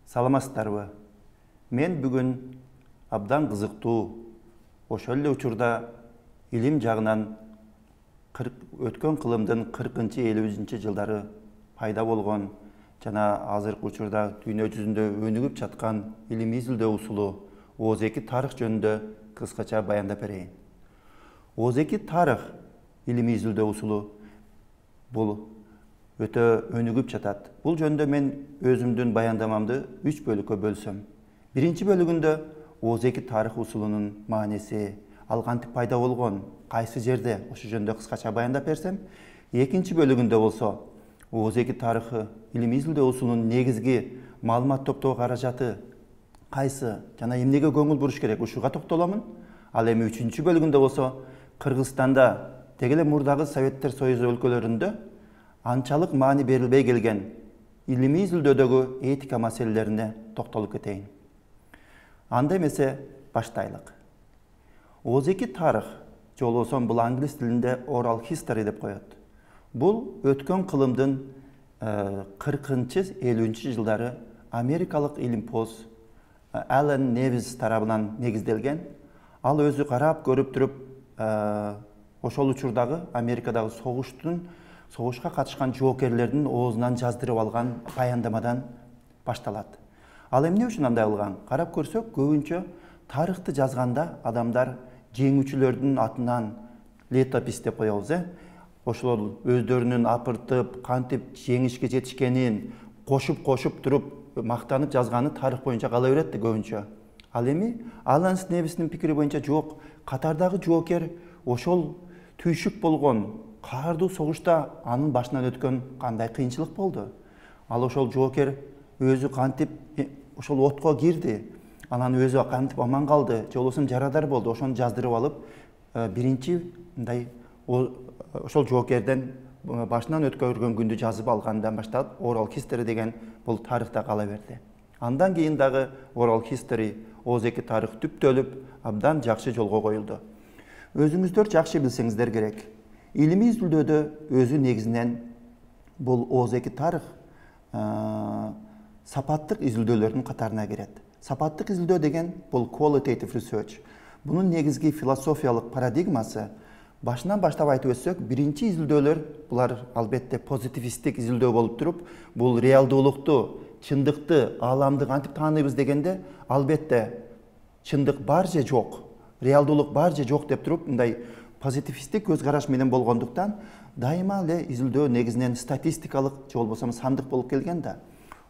Саламатсыздарбы? Мен бүгін абдан қызықтуу, ошол эле учурда илим жагынан өткөн кылымдын 40-50 жылдары пайда болгон жана азыркы учурда дүйнө жүзүндө өнүгүп жаткан илимий изилдөө усулу ооз-2 тарых жөнүндө кыскача баяндап берейин. ооз-2 тарых илимий изилдөө усулу бул өтө өнүгүп жатат. Бул жөнүндө мен өзүмдүн баяндамамды 3 бөлүккө бөлсөм. Биринчи бөлүгүндө ооз-2 тарых усулунун мааниси, ал кантип пайда болгон, кайсы жерде, ошол жөнүндө кыскача баяндап берсем, экинчи бөлүгүндө болсо ооз-2 тарыхы илимий изилдөө усулунун негизги маалымат топтоо каражаты кайсы жана эмнеге көңүл буруш керек, ушуга токтоломун. Ал эми үчүнчү бөлүгүндө болсо Кыргызстанда деги эле мурдагы Советтер Союзу өлкөлөрүндө анчалык маани берилбей келген илимий изилдөөдөгү этика маселелерине токтолуп кетейин. Анда эмесе баштайлык. ооз-2 тарых, жолбосом бул англис тилинде oral history деп коет. Бул өткөн кылымдын 40-50 жылдары америкалык илимпоз Аллен Невис тарабынан негизделген. Ал өзү карап көрүп туруп, ошол учурдагы Америкадагы согушка катышкан жоокерлердин оозунан жаздырып алган баяндамадан башталат. Ал эмне үчүн андай кылган? Карап көрсөк, көбүнчө тарыхты жазганда адамдар жеңүүчүлөрдүн атынан летопись деп коебуз, ошол өздөрүнүн апыртып, кантип жеңишке жетишкенин кошуп туруп мактанып жазганы тарых боюнча кала берет көбүнчө. Ал эми Аллен Невистин пикири боюнча жок, катардагы жоокер ошол түйшүк болгон каардуу согушта анын башынан өткөн кандай кыйынчылык болду. Ал ошол жоокер өзү кантип ошол отко кирди, анан өзү кантип аман калды, жолбосом жарадар болду, ошону жаздырып алып, биринчи мындай ошол жоокерден башынан өткөргөн күндү жазып алгандан баштап oral history деген бул тарыхта кала берди. Андан кийин дагы oral history, ооз-2 тарых түптөлүп, абдан жакшы жолго коюлду. Өзүңүздөр жакшы билсеңиздер керек. Илимий изилдөөдө өзү негизинен бул ооз-2 тарых сапаттык изилдөөлөрдүн катарына кирет. Сапаттык изилдөө деген бул qualitative research. Бунун негизги философиялык парадигмасы, башынан баштап айтып өтсөк, биринчи изилдөөлөр булар албетте позитивисттик изилдөө болуп туруп, бул реалдуулукту, чындыкты, ааламды кантип тааныйбыз дегенде, албетте чындык бар же жок, реалдуулук бар же жок деп туруп, мындай позитивисттик көз караш менен болгондуктан, дайыма эле изилдөө негизинен статистикалык же болбосо сандык болуп келген да.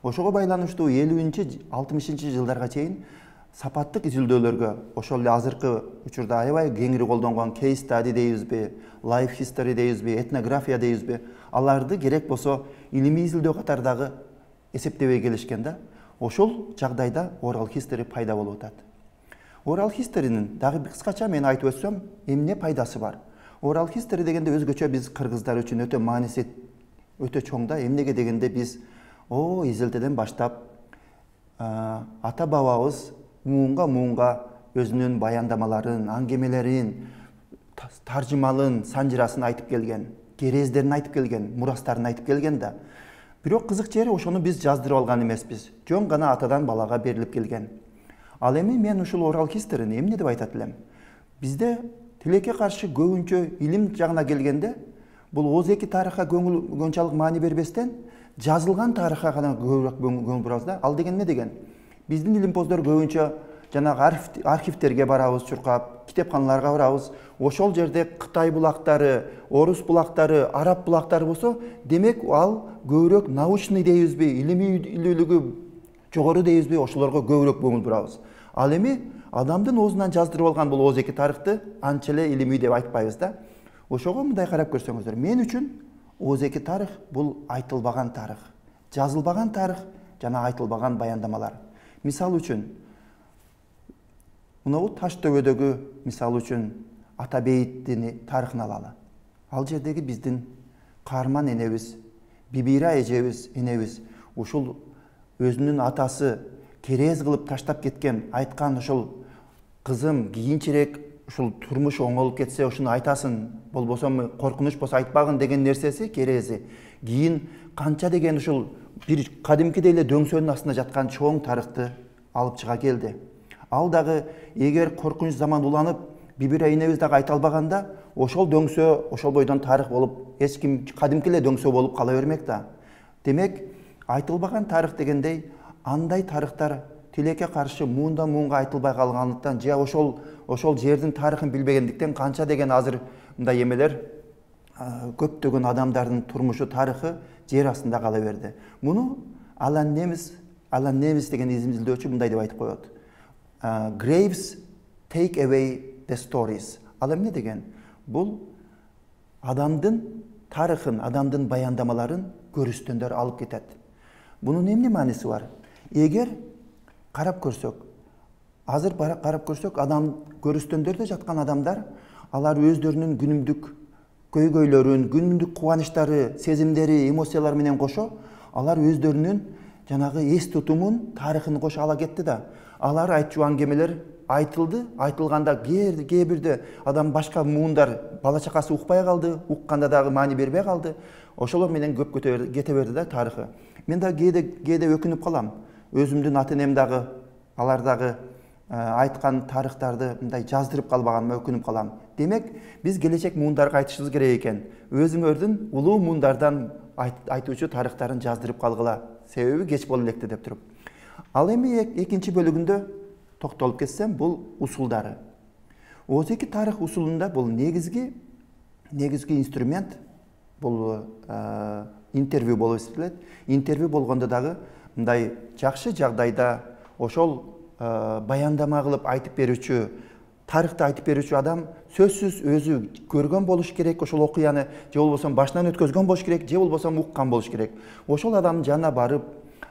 Ошого байланыштуу 50-60 жылдарга чейин сапаттык изилдөөлөргө, ошол эле азыркы учурда аябай кеңири колдонгон case study дейбизби, life history дейбизби, этнография дейбизби, аларды керек болсо илимий изилдөө катардагы эсептебей келишкен да. Ошол жагдайда oral history пайда болуп атат. Oral history'нин дагы кыскача мен айтып өтсөм, эмне пайдасы бар? Oral history дегенде өзгөчө биз кыргыздар үчүн өтө мааниси өтө чоң да. Эмнеге дегенде биз изилтеден баштап ата бабабыз муунга өзүнүн баяндамаларын, аңгемелерин, таржымалын, санжырасын айтып келген, керездерин айтып келген, мурастарын айтып келген да. Бирок кызык жери ошону биз жаздырып алган эмеспиз. Жөн гана атадан балага берилип келген. Ал эми мен ушул oral history'ни эмне деп айтат элем? Бизде тилекке каршы көбүнчө илим жагына келгенде, бул ооз-2 тарыхка көңүлчалык маани бербестен, жазылган тарыхка гана көбүрөөк көңүл бурабыз да. Ал деген эмне деген? Биздин илимпоздор көбүнчө жанагы архивтерге барабыз чуркап, китепканаларга барабыз. Ошол жерде Кытай булактары, орус булактары, араб булактары болсо, демек ал көбүрөөк научный дейбизби, илимилүүлүгү жогору дейбизби, ошолорго көбүрөөк көңүл бурабыз. Ал эми адамдын оозунан жаздырып алган бул ооз-2 тарыхты анча эле илимий деп айтпайбыз да. Ошого мындай карап көрсөңүздөр, мен үчүн ооз-2 тарых бул айтылбаган тарых, жазылбаган тарых жана айтылбаган баяндамалар. Мисал үчүн, мынау Таш төбөдөгү мисал үчүн Ата Бейиттин тарыхын алалы. Ал жердеги биздин каарман энебиз, Бибира эжебиз, энебиз ушул өзүнүн атасы керез кылып таштап кеткен, айткан ошол кызым кийинчерээк ушул турмуш оңолуп кетсе ушуну айтасың, болбосо коркунуч болсо айтпагын деген нерсеси керези. Кийин канча деген ушул бир кадимкидей эле дөңсөнүн астында жаткан чоң тарыхты алып чыга келди. Ал дагы эгер коркунуч заман уланып, Бибира энебиз дагы айта албаганда, ошол дөңсө, ошол бойдон тарых болуп, эч ким кадимки эле дөңсө болуп кала бермек да. Демек, айтылбаган тарых дегендей, андай тарыхтар тилекке каршы муундан муунга айтылбай калгандыктан, же ошол жердин тарыхын билбегендиктен канча деген азыр мындай эмелер көптөгөн адамдардын турмушу, тарыхы жер астында кала берди. Муну Алан Немис деген изилдөөчү мындай деп айтып коет. Graves take away the stories. Ал эмне деген? Бул адамдын тарыхын, адамдын баяндамаларын көрүстөндөр алып кетет. Бунун эмне мааниси бар? Эгер карап көрсөк, азыр карап көрсөк, адам көрүстөндөрдө жаткан адамдар, алар өздөрүнүн күнүмдүк көйгөйлөрүн, күнүмдүк кубанычтары, сезимдери, эмоциялары менен кошо, алар өздөрүнүн жанагы эс тутумун, тарыхын кошо ала кетти да. Алар айтчу аңгемелер айтылды, айтылганда кээ бирде адам башка муундар, бала чакасы укпай калды, укканда дагы маани бербей калды. Ошолор менен көп кете берди да тарыхы. Мен да кээде өкүнүп калам. Өзүмдүн ата энем дагы, алар дагы айткан тарыхтарды мындай жаздырып калбаганыма өкүнүп калам. Демек, биз келечек муундарга айтышыбыз керек экен. Өзүңөрдүн улуу муундардан айтуучу тарыхтарын жаздырып калгыла. Себеби кеч боло электе деп туруп. Ал эми экинчи бөлүгүндө токтолуп кетсем, бул усулдары. Озеки тарых усулунда бул негизги инструмент бул интервью болуп эсептелет. Интервью болгондо дагы мындай жакшы жагдайда ошол баяндама кылып айтып берүүчү, тарыхты айтып берүүчү адам сөзсүз өзү көргөн болуш керек ошол окуяны, же болбосо башынан өткөзгөн болуш керек, же болбосо уккан болуш керек. Ошол адамдын жанына барып,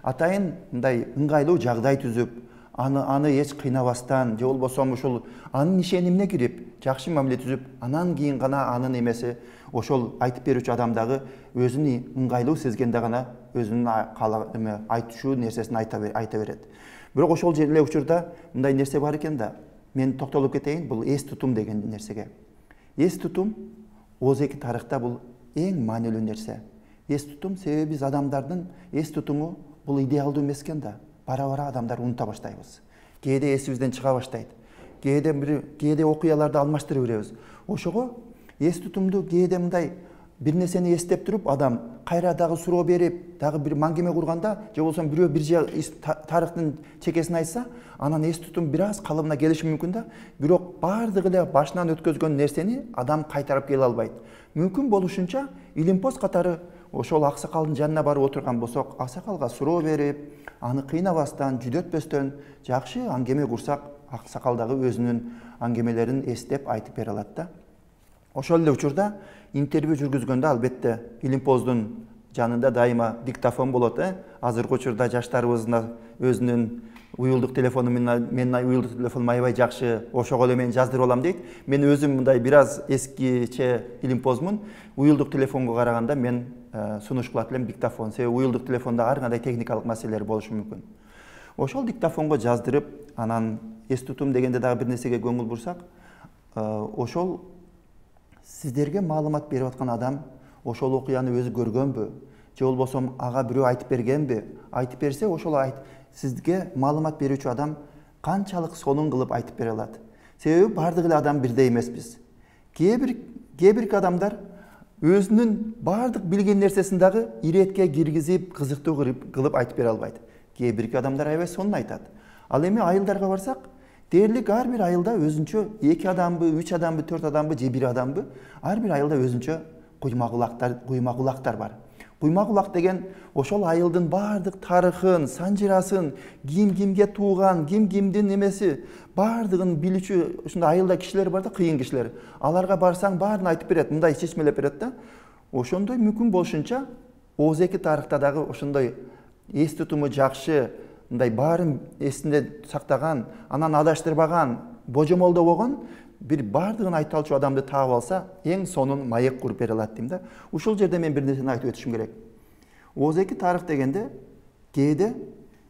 атайын мындай ыңгайлуу жагдай түзүп, аны эч кыйнабастан, же болбосо ушул анын ишенимине кирип, жакшы мамиле түзүп, анан кийин гана анын эмеси ошол айтып берүүчү адам дагы өзүн ыңгайлуу сезгенде гана өзүнүн айтчу нерсесин айта берет. Бирок ошол эле учурда мындай нерсе бар экен да. Мен токтолуп кетейин, бул эс тутум деген нерсеге. Эс тутум озеки тарыхта бул эң маанилүү нерсе. Эс тутум себеби биз адамдардын эс тутуму бул идеалдуу эмес экен да. Бара-бара адамдар унута баштайбыз. Кээде эсибизден чыга баштайт. Кээде окуяларды алмаштыра беребиз. Ошого эс тутумду кээде мындай бир нерсени эстеп туруп, адам кайра дагы суроо берип, дагы бир маңгеме курганда, же болбосо бирөө бир тарыхтын чекесин айтса, анан эс тутум бир аз калыбына келиши мүмкүн да, бирок бардыгы эле башынан өткөзгөн нерсени адам кайтарып келе албайт. Мүмкүн болушунча илимпоз катары ошол аксакалдын жанына барып отурган болсок, аксакалга суроо берип, аны кыйнабастан, жүдөтпөстөн жакшы аңгеме курсак, аксакал дагы өзүнүн аңгемелерин эстеп айтып бере алат да. Ошол эле учурда интервью жүргүзгөндө албетте илимпоздун жанында дайыма диктофон болот. Азыркы учурда жаштарыбыздын өзүнүн уюлдук телефону менин уюлдук телефонум аябай жакшы, ошого эле мен жаздырып алам дейт. Мен өзүм мындай бир аз эскиче илимпозмун. Уюлдук телефонго караганда мен сунуш кылат элем диктофон. Себеби уюлдук телефондо ар кандай техникалык маселелер болушу мүмкүн. Ошол диктофонго жаздырып, анан эс тутум дегенде дагы бир нерсеге көңүл бурсак, ошол сиздерге маалымат берип аткан адам ошол окуяны өзү көргөнбү, же болбосо ага бирөө айтып бергенби? Айтып берсе, ошол сизге маалымат берүүчү адам канчалык сонун кылып айтып бере алат. Себеби бардык эле адам бирдей эмеспиз. Кээ бир адамдар өзүнүн бардык билген нерсесин дагы иретке киргизип, кызыктуу кылып айтып бере албайт. Кээ бир адамдар аябай сонун айтат. Ал эми айылдарга барсак, дээрлик ар бир айылда өзүнчө 2 адамбы, 3 адамбы, 4 адамбы, же 1 адамбы, ар бир айылда өзүнчө куйма кулактар бар. Куйма кулак деген ошол айылдын бардык тарыхын, санжырасын, кимге тууган, кимдин эмеси, бардыгын билүүчү ушундай айылда кишилер бар да, кыйын кишилер. Аларга барсаң баарын айтып берет, мындай чечмелеп берет да. Ошондой мүмкүн болушунча озеки тарыхта дагы ошондой эс тутуму жакшы, мындай баарын эсинде сактаган, анан адаштырбаган, божомолдо болгон бир бардыгын айта алчу адамды таап алса, эң сонун маек куруп бере алат дейм да. Ушул жерде мен бир нерсени айтып өтүшүм керек. Озеки тарых дегенде кээде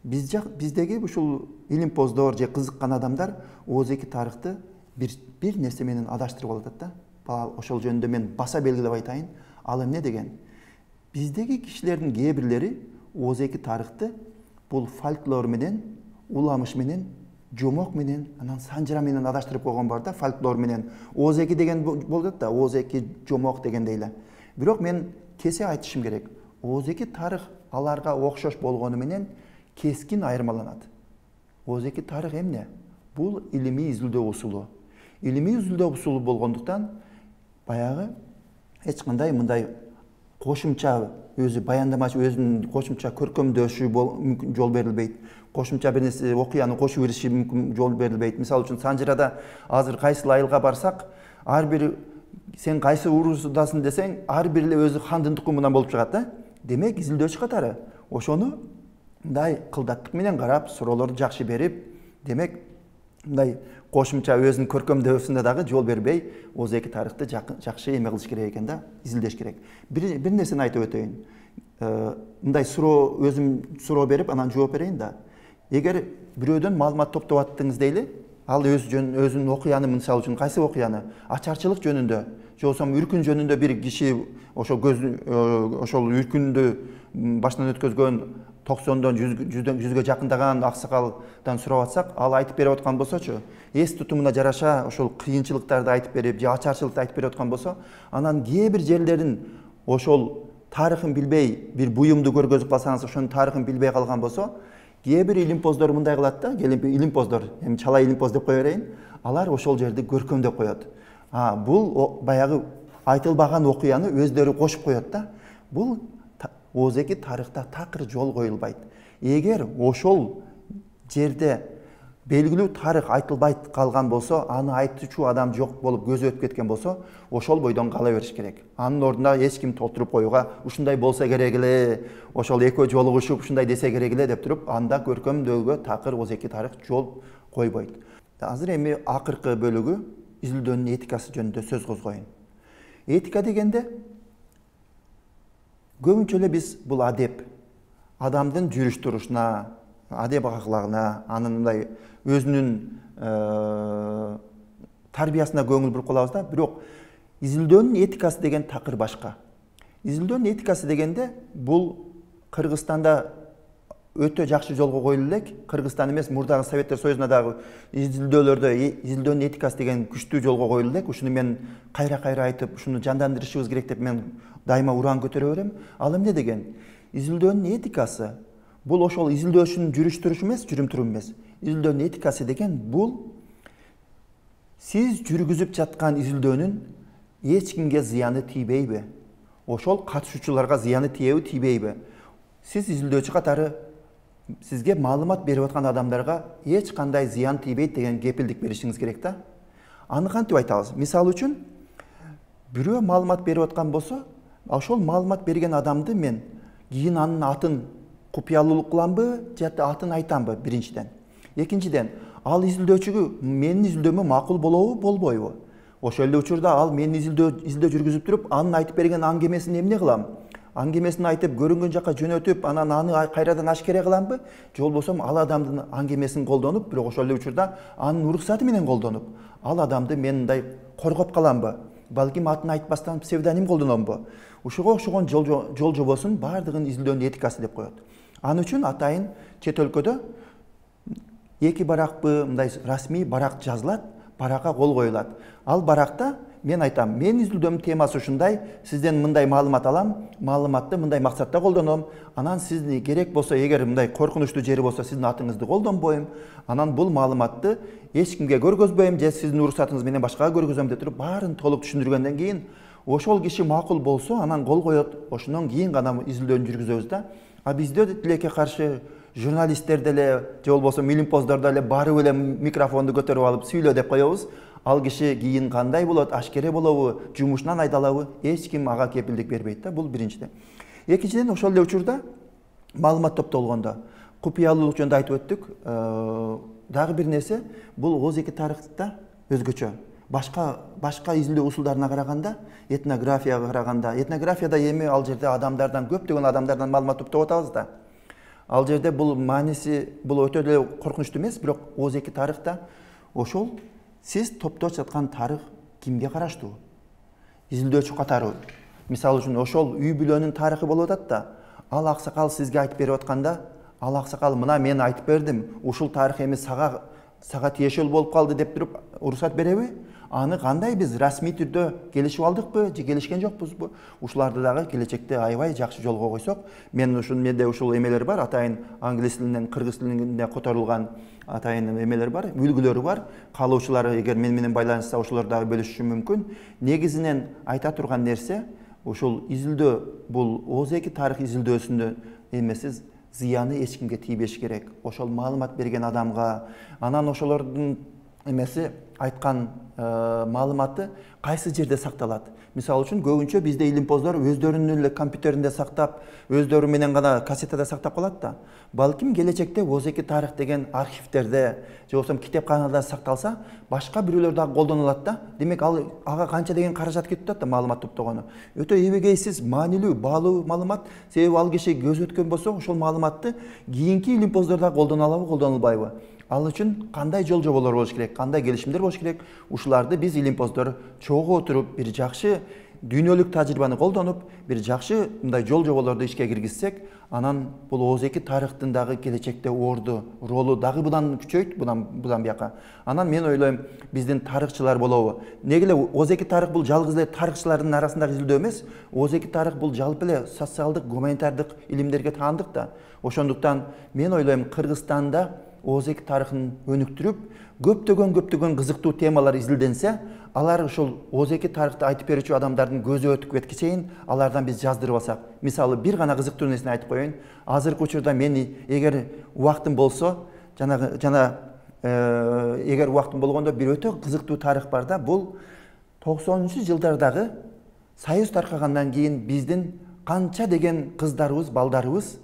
биздеги ушул илимпоздор же кызыккан адамдар озеки тарыхты бир нерсе менен адаштырып алат да. Ошол жөнүндө мен баса белгилеп айтайын. Ал эмне деген? Биздеги кишилердин кээ бирлери ооз-эки тарыхты бул фольклор менен, уламыш менен, жомок менен, анан санжыра менен адаштырып койгон бар да. Фольклор менен ооз-эки деген болот да, ооз-эки жомок дегендей эле. Бирок мен кесе айтышым керек. Ооз-эки тарых аларга окшош болгону менен кескин айырмаланат. Ооз-эки тарых эмне? Бул илимий изилдөө усулу. Илимий изилдөө усулу болгондуктан баягы эч кандай мындай кошумча өзү баяндамачы өзүнүн кошумча көркөмдөшү жол берилбейт. Кошумча бир нерсе окуяны кошуп бериши мүмкүн жол берилбейт. Мисалы үчүн Санжырада азыр кайсыл айылга барсак, ар бир сен кайсы урусудасың десең, ар бир эле өзү хандын тукумунан болуп чыгат да. Демек изилдөөчү катары ошону мындай кылдаттык менен карап, суроолорду жакшы берип, демек мындай кошумча өзүнүн көркөмдөөсүнө дагы жол бербей, ооз-эки тарыхты жакшы эме кылыш керек экен да, изилдеш керек. Бир нерсени айтып өтөйүн. Мындай өзүм суроо берип, анан жооп берейин да. Эгер бирөөдөн маалымат топтоп аттыңыз дейли, ал өзүнүн окуяны, мисалы үчүн кайсы окуяны, ачарчылык жөнүндө, же болбосо үркүн жөнүндө бир киши ошол үркүндү башынан өткөзгөн 90-дон 100-гө жакындаган аксакалдан сурап атсак, ал айтып берип аткан болсочу, эс тутумуна жараша ошол кыйынчылыктарды айтып берип, же ачарчылыкты айтып берип аткан болсо, анан кээ бир жерлерин ошол тарыхын билбей, бир буюмду көргөзүп калсаңыз, ошонун тарыхын билбей калган болсо, кээ бир илимпоздор мындай кылат да, илимпоздор, эми чала илимпоз деп кое берейин, алар ошол жерди көркөмдөп коет. Бул баягы айтылбаган окуяны өздөрү кошуп коет да. Бул ооз-эки тарыхта такыр жол коюлбайт. Эгер ошол жерде белгилүү тарых айтылбай калган болсо, аны айтуучу адам жок болуп көзү өтүп кеткен болсо, ошол бойдон кала бериш керек. Анын ордуна эч ким толтуруп коюуга, ушундай болсо керек эле, ошол экөө жолугушуп ушундай десе керек эле деп туруп, анда көркөмдөөгө такыр ооз-эки тарых жол койбойт. Азыр эми акыркы бөлүгү изилдөөнүн этикасы жөнүндө сөз козгоюн. Этика дегенде көбүнчө эле биз бул адеп, адамдын жүрүш турушуна, адеп аклагына, анын мындай өзүнүн тарбиясына көңүл буруп калабыз да. Бирок изилдөөнүн этикасы деген такыр башка. Изилдөөнүн этикасы дегенде бул Кыргызстанда өтө жакшы жолго коюлуп элек. Кыргызстан эмес, мурдагы Советтер Союзуна дагы изилдөөлөрдө изилдөөнүн этикасы деген күчтүү жолго коюлуп элек. Ушуну мен кайра айтып, ушуну жандандырышыбыз керек деп мен дайыма уран көтөрө берем. Ал эмне деген? Изилдөөнүн этикасы бул ошол изилдөөчүнүн жүрүш турушу эмес, жүрүм туруму эмес. Изилдөөнүн этикасы деген бул сиз жүргүзүп жаткан изилдөөнүн эч кимге зыяны тийбейби? Ошол катышуучуларга зыяны тийеби, тийбейби? Сиз изилдөөчү катары сизге маалымат берип аткан адамдарга эч кандай зыян тийбейт деген кепилдик беришиңиз керек да. Аны кантип айтабыз? Мисалы үчүн, бирөө маалымат берип аткан болсо, ошол маалымат берген адамды мен кийин анын атын купуялуулук кыламбы, же атын айтамбы биринчиден. Экинчиден, ал изилдөөчүгө менин изилдөөмө макул болобу, болбойбу? Ошол эле учурда ал менин изилдөө жүргүзүп туруп, анын айтып берген аңгемесин эмне кылам? Аңгемесин айтып, көрүнгөн жака жөнөтүп, анан аны кайрадан ашкере кыламбы? Же болбосо ал адамдын аңгемесин колдонуп, бирок ошол эле учурда анын уруксаты менен колдонуп, ал адамды мен мындай коргоп каламбы? Балким атын айтпастан псевдоним колдономбу? Ушуга окшогон жол жобосун баардыгын изилдөөнүн этикасы деп коет. Аны үчүн атайын чет өлкөдө эки баракпы мындай расмий барак жазылат, баракка кол коюлат. Ал баракта мен айтам, мен изилдөөмдүн темасы ушундай, сизден мындай маалымат алам, маалыматты мындай максатта колдоном, анан сизди керек болсо, эгер мындай коркунучтуу жери болсо, сиздин атыңызды колдонбойм, анан бул маалыматты эч кимге көргөзбөйм, же сиздин уруксатыңыз менен башкага көргөзөм деп туруп, баарын толук түшүндүргөндөн кийин, ошол киши макул болсо, анан кол коет, ошондон кийин гана изилдөөнү жүргүзөбүз да. А бизде тилекке каршы журналисттер деле, же болбосо илимпоздор деле барып эле микрофонду көтөрүп алып сүйлө деп коебуз. Ал киши кийин кандай болот, ашкере болобу, жумушунан айдалабы, эч ким ага кепилдик бербейт да, бул биринчиден. Экинчиден, ошол эле учурда маалымат топтолгондо купуялуулук жөнүндө айтып өттүк. Дагы бир нерсе, бул ооз-эки тарыхта өзгөчө. Башка изилдөө усулдарына караганда, этнографияга караганда, этнографияда эми ал жерде адамдардан, көптөгөн адамдардан маалымат топтоп атабыз да. Ал жерде бул мааниси, бул өтө эле коркунучтуу эмес, бирок ооз-эки тарыхта ошол Сиз топтоп жаткан тарых кимге караштуу? Изилдөөчү катары. Мисалы үчүн ошол үй бүлөнүн тарыхы болуп атат да, ал аксакал сизге айтып берип атканда, ал аксакал мына мен айтып бердим, ушул тарых эми сага тиешелүү болуп калды деп туруп уруксат береби? Аны кандай биз расмий түрдө келишип алдыкпы же келишкен жокпузбу? Ушуларды дагы келечекте аябай жакшы жолго койсок, мен ушул менде ушул эмелер бар, атайын англис тилинен кыргыз тилине которулган атайын эмелер бар, үлгүлөрү бар. Каалоочулар эгер менен байланышса ошолор дагы бөлүшүшү мүмкүн. Негизинен айта турган нерсе, ушул изилдөө бул ооз-эки тарых изилдөөсүндө эмесиз зыяны эч кимге тийбеш керек. Ошол маалымат берген адамга, анан ошолордун эмеси айткан маалыматы кайсы жерде сакталат. Мисалы үчүн көбүнчө бизде илимпоздор өздөрүнүн эле компьютеринде сактап, өздөрү менен гана кассетада сактап калат да. Балким келечекте ооз-эки тарых деген архивтерде же болбосо китепканада сакталса, башка бирөөлөр дагы колдоно алат да. Демек ага канча деген каражат кетип атат да маалымат топтогону. Өтө эбегейсиз, маанилүү, баалуу маалымат. Себеби ал киши көз өткөн болсо, ошол маалыматты кийинки илимпоздор дагы колдоно алабы, колдоно албайбы? Ал үчүн кандай жол жоболор болуш керек, кандай келишимдер болуш керек? Ушуларды биз илимпоздор чогуу отуруп, бир жакшы дүйнөлүк тажрыйбаны колдонуп, бир жакшы мындай жол жоболорду ишке киргизсек, анан бул ооз-эки тарыхтын дагы келечекте орду, ролу дагы будан күчөйт, будан бияка. Анан мен ойлойм, биздин тарыхчылар болобу? Неге эле ооз-эки тарых бул жалгыз эле тарыхчылардын арасындагы изилдөө эмес, ооз-эки тарых бул жалпы эле социалдык, гуманитардык илимдерге таандык да. Ошондуктан мен ойлойм, Кыргызстанда ооз-эки тарыхын өнүктүрүп, көптөгөн кызыктуу темалар изилденсе, алар ушул ооз-эки тарыхты айтып берүүчү адамдардын көзү өтүп кеткенче чейин алардан биз жаздырып алсак. Мисалы бир гана кызыктуу нерсени айтып коеюн. Азыркы учурда мен эгер убактым болсо, эгер убактым болгондо бир өтө кызыктуу тарых бар да. Бул 90-жылдардагы Союз таркагандан кийин биздин канча деген кыздарыбыз, балдарыбыз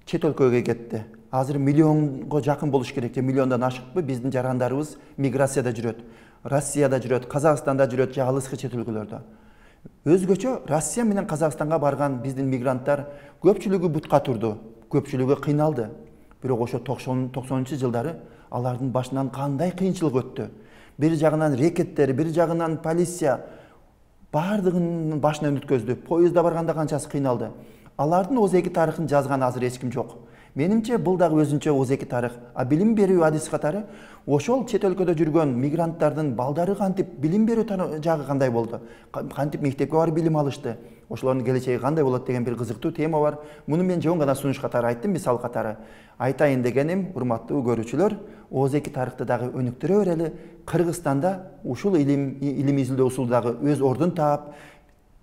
чет өлкөгө кетти. Азыр миллионго жакын болуш керек, же миллиондон ашыкпы биздин жарандарыбыз миграцияда жүрөт. Россияда жүрөт, Казакстанда жүрөт, же алыскы чет өлкөлөрдө. Өзгөчө Россия менен Казакстанга барган биздин мигранттар көпчүлүгү бутка турду, көпчүлүгү кыйналды. Бирок ошо 90-жылдары алардын башынан кандай кыйынчылык өттү. Бир жагынан рекеттер, бир жагынан полиция бардыгынын башынан өткөздү. Поездда барганда канчасы кыйналды. Алардын ооз-эки тарыхын жазган азыр эч ким жок. Менимче бул дагы өзүнчө ооз-эки тарых. Билим берүү адис катары ошол чет өлкөдө жүргөн мигранттардын балдары кантип билим берүү жагы кандай болду? Кантип мектепке барып билим алышты? Ошолордун келечеги кандай болот деген бир кызыктуу тема бар. Муну мен жөн гана сунуш катары айттым, мисал катары. Айтайын дегеним, урматтуу көрүүчүлөр, ооз-эки тарыхты дагы өнүктүрө берели. Кыргызстанда ушул илим изилдөө усулу дагы өз ордун таап,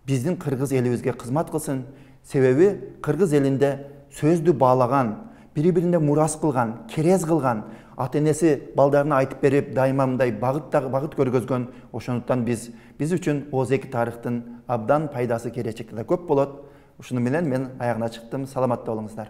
биздин кыргыз элибизге кызмат кылсын. Себеби кыргыз элинде сөздү баалаган, бири-бирине мурас кылган, керез кылган, ата-энеси балдарына айтып берип, дайыма мындай багыт көргөзгөн. Ошондуктан биз үчүн ооз-эки тарыхтын абдан пайдасы келечекте да көп болот. Ушуну менен мен аягына чыктым. Саламатта болуңуздар.